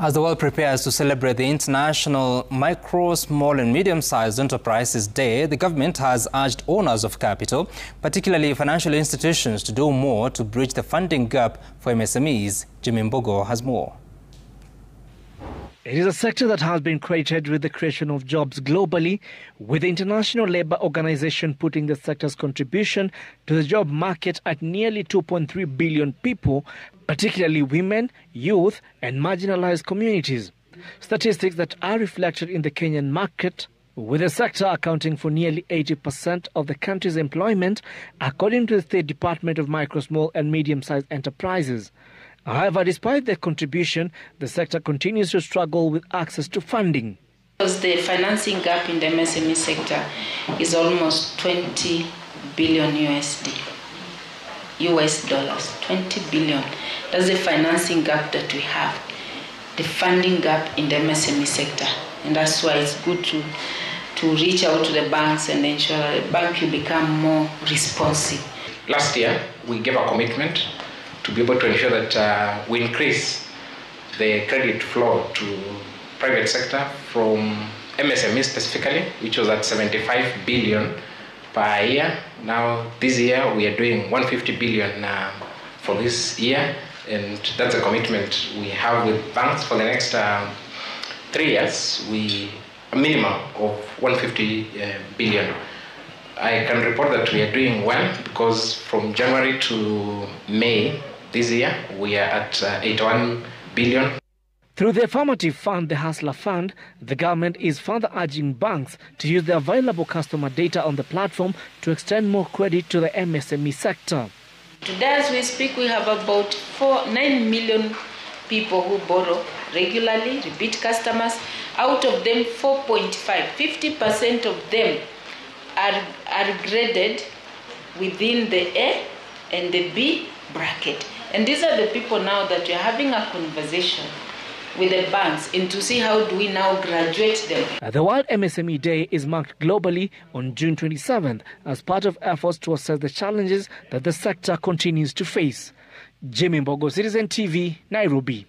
As the world prepares to celebrate the International Micro, Small and Medium-Sized Enterprises Day, the government has urged owners of capital, particularly financial institutions, to do more to bridge the funding gap for MSMEs. Jimmy Mbogo has more. It is a sector that has been credited with the creation of jobs globally, with the International Labour Organization putting the sector's contribution to the job market at nearly 2.3 billion people, particularly women, youth and marginalized communities. Statistics that are reflected in the Kenyan market, with the sector accounting for nearly 80% of the country's employment, according to the State Department of Micro, Small and Medium-Sized Enterprises. However, despite their contribution, the sector continues to struggle with access to funding. Because the financing gap in the MSME sector is almost 20 billion US dollars, 20 billion. That's the financing gap that we have, the funding gap in the MSME sector. And that's why it's good to reach out to the banks and ensure that the bank will become more responsive. Last year, we gave a commitment to be able to ensure that we increase the credit flow to private sector from MSME specifically, which was at 75 billion per year. Now, this year, we are doing 150 billion for this year, and that's a commitment we have with banks for the next 3 years. A minimum of 150 billion. I can report that we are doing well because from January to May this year, we are at 81 billion. Through the affirmative fund, the Hustler Fund, the government is further urging banks to use the available customer data on the platform to extend more credit to the MSME sector. Today, as we speak, we have about 9 million people who borrow regularly, repeat customers. Out of them, 4.5, 50% of them are graded within the A and the B bracket. And these are the people now that we're having a conversation with the banks and to see how do we now graduate them. The World MSME Day is marked globally on June 27th as part of efforts to assess the challenges that the sector continues to face. Jimmy Mbogo, Citizen TV, Nairobi.